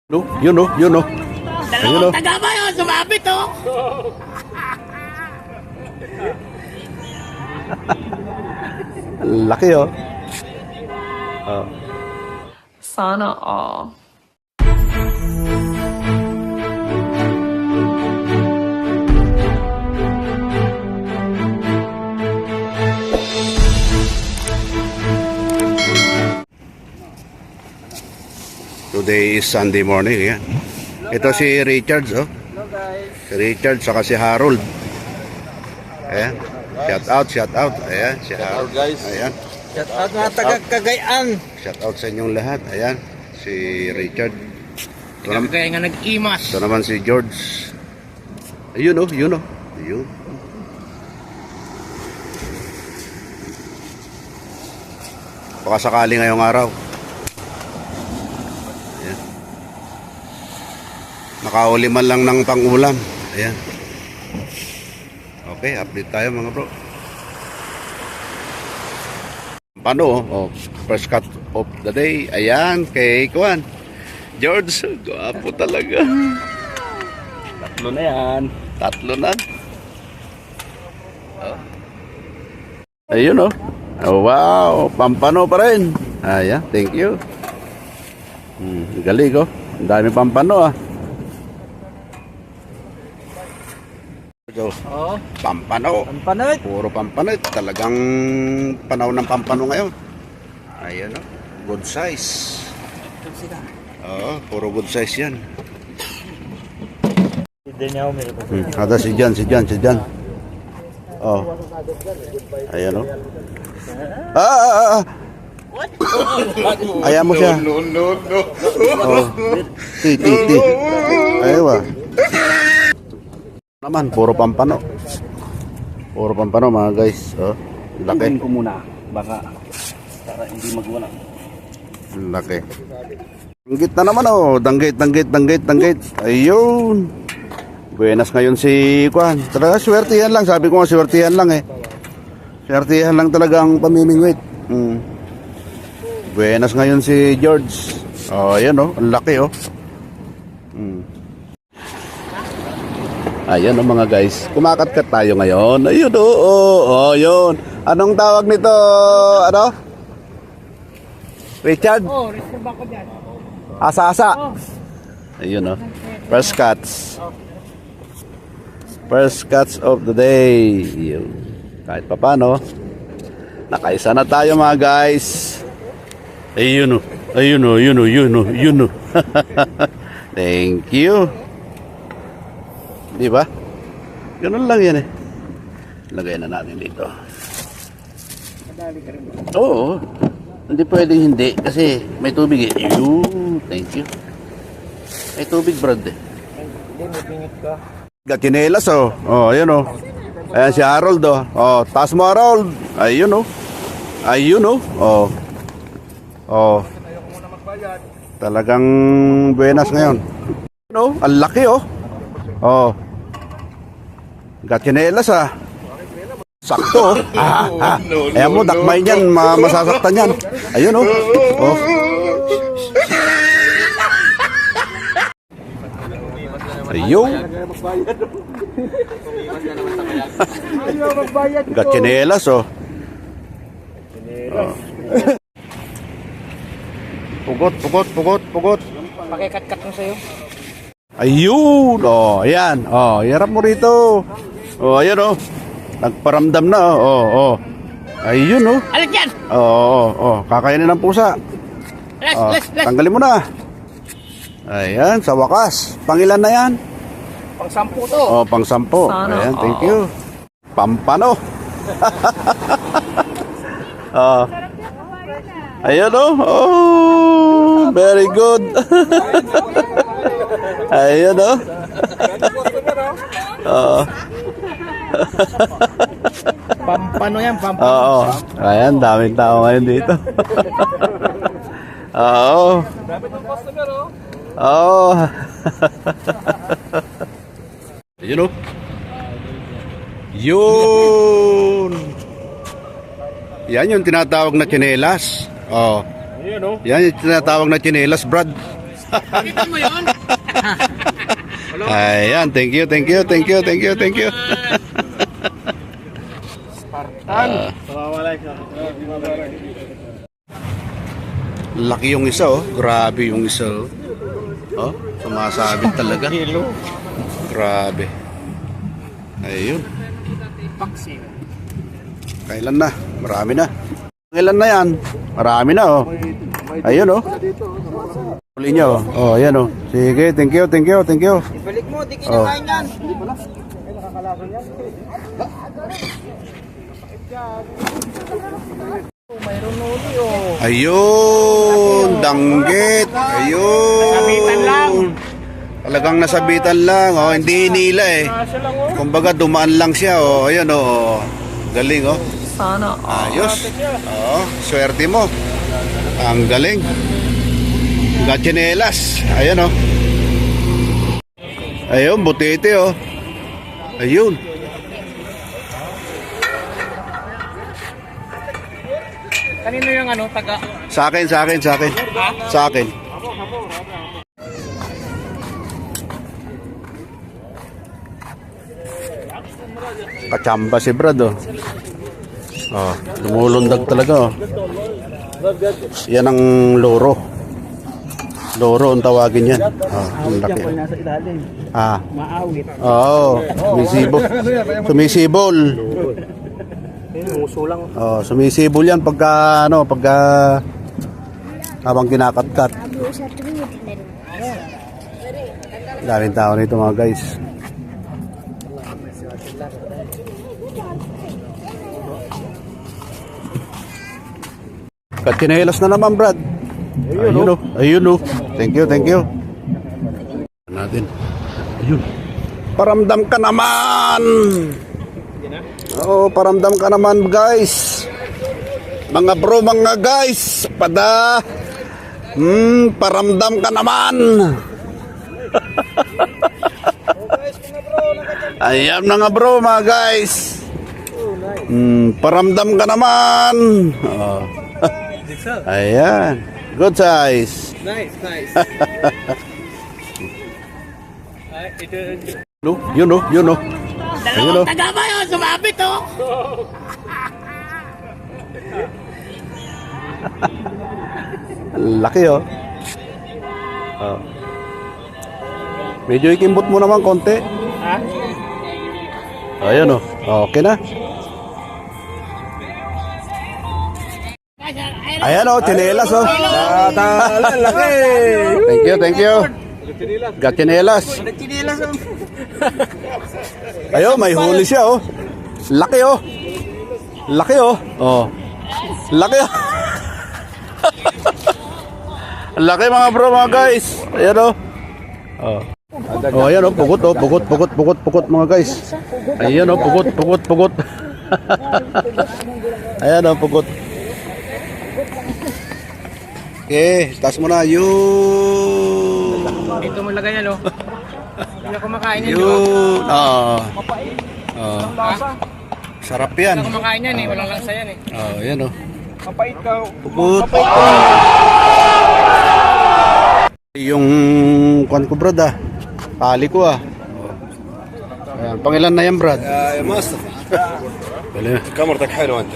No, yun no, yun no. Ayun no. Dalawang taga ba yun? Sumabit oh! Laki oh. Oh. Sana all. Today is Sunday morning, yan. Ito si Richard, oh. Si Richard, saka si Harold. Ayan. Shout out. Ayan, si Harold. guys. Ayan. Shout out mga taga Cagayan. Shout out sa inyong lahat. Ayan, si Richard. Kaya nga nag-imas. Ito naman si George. Ayun oh, yun oh. Ayun. Baka sakali ngayong araw. Ayan. Nakauli man lang ng pang-ulam. Ayan. Okay, update tayo mga bro. Paano oh? First cut of the day. Ayan, kay Kuan. George, guwapo talaga. Tatlo na yan. Tatlo na. Oh. Ayun oh. Oh, wow, pampano pa rin. Ayan, thank you. Galing oh. Ang dami pampano ah. Oo. Pampano. Pampanit. Puro pampano. Talagang panahon ng pampano ngayon. Ayan oh. Good size. Oo, puro good size yan. Ada si Jan. Oh. Ayan oh. Ayan mo siya. No. Oh. Ti. Aywa. Naman, puro pampano. Puro pampano mga guys. Oh, laki. Tingin ko muna. Baka para hindi magwala. Laki. Danggit na naman oh. Danggit. Ayun. Buenas ngayon si Kwan. Talaga swertihan lang. Sabi ko nga swertihan lang eh. Swertihan lang talaga ang pamimingwit. Buenas ngayon si George. Oh, ayan oh. Ang laki oh. Ayan oh mga guys. Kumakatkat tayo ngayon. Ayun oh. Oh, yun. Anong tawag nito? Ano? Richard? Oh, reserve ako dyan. Asa-asa. Ayun oh. First cuts of the day. Yun. Kahit pa paano, nakaisa na tayo mga guys. Ayun oh. Yun oh. Thank you. Di ba? Ganun lang yan eh. Lagay na natin dito. Oo. Hindi pwedeng hindi kasi may tubig eh. Ayun. Thank you. May tubig brad eh. Gatinelas oh. Oh, ayun oh. Ayan si Harold oh. Oh, taas mo Harold. Ayun oh. Oh. Oh. Talagang buenas ngayon. No, ang laki oh. Oh. Gatinelas ah. Sakto oh. Ayan mo, dakmay niyan, masasaktan yan. Ayun oh. Oh. Ayun. Gatinelas oh. Oh. Pugot. Pakikat-kat mo sa'yo. Ayun. Oh, ayan. Oh, hirap mo rito. Oh, ayan oh. Nagparamdam na oh. Oh. Ayun oh. Alit yan! Oh. Kakainin ng pusa. Les. Tanggalin mo na. Ayan, sa wakas. Pangilan na yan? Pang-sampu to. Oh, pang-sampo. Sana Ayan, thank you. Pampano. Oh. Ayan oh. Oh, very good. Ayan oh. Oh. Pampano yan, pampano. Oo. Ayan, daming tao ngayon dito. Oo. Oo. Ayun oh. Yun. Yan yung tinatawag na tsinelas. Oh. Ayun oh. Yan yung tinatawag na tsinelas, Brad. Kita mo yun? Ayan, thank you. Laki yung isa, oh. Grabe yung isa, oh. Oh, sumasabit talaga. Grabe. Ayun. Vaccine. Kailan na? Marami na. Kailan na yan? Marami na, oh. Ayun, oh. Huli niya, oh. Oh, ayan, oh. Sige, thank you. Ibalik mo, di kinakain yan. Mayroon nuli, oh. Ayun, danggit. Ayun. Nasabitan lang. Talagang nasabitan lang, oh. Hindi hinila, eh. Nasa lang, oh. Kumbaga dumaan lang siya, oh. Ayun, oh. Galing, oh. Sana all. Ayos. Oh, swerte mo. Ang galing. Gachinelas. Ayan, oh. Ayun, butete, oh. Ayun. Kanino yung ano, taga? Sa akin. Sa akin. Kachamba si Brad, oh. Oh, lumulundag talaga, oh. Yan ang loro. Loro ang tawagin yan. Oh, ang laki. Nasa ilalim. Ah. Maawit. Oo, sumisibol. Sumisibol. Muso lang. Oh, sumisibol yan pagka habang kinakatkat. Daming tao nito, mga guys. Kachinelas na naman, Brad. Ayun, oh. Ayun, oh. Thank you. Natin. Ayun. Paramdam ka naman. Oo, paramdam ka naman, guys. Mga bro, mga guys. Pada. Paramdam ka naman. Ayan na nga, bro, mga guys. Paramdam ka naman. Oh. Ayan. Good size. Nice. Yun, oh. Ayun, oh. Taga ba yun? Sumabit, oh. Laki, oh. Oh. Medyo ikimbot mo naman konti. Ha? Ayun, oh. Okay na. Ayan, oh. Chinelas, oh. Laki. Thank you. Got chinelas. Nagchinilas, oh. Ayun, may huli siya, oh. Laki, oh. Oh. Laki, oh. Laki, mga bro, mga guys. Ayan, oh. Oh. Oh, ayan, oh. Pugot, mga guys. Ayan, oh. Pugot. Ayan, oh. Pugot. Okay, taas mo na. Yun. Ito mo lagay yan, oh. Hindi na kumakain yan, di ba? Yun. Sarap yan. Hindi na kumakain yan, eh. Walang lansa yan, eh. Oh, ayan, oh. Mapait ka. Pugot. Yung kuwan ko, Brad, ah. Pali ko, ah. Ayan, pangilan na yan, Brad? يا مصطفى كاميرتك حلوه انت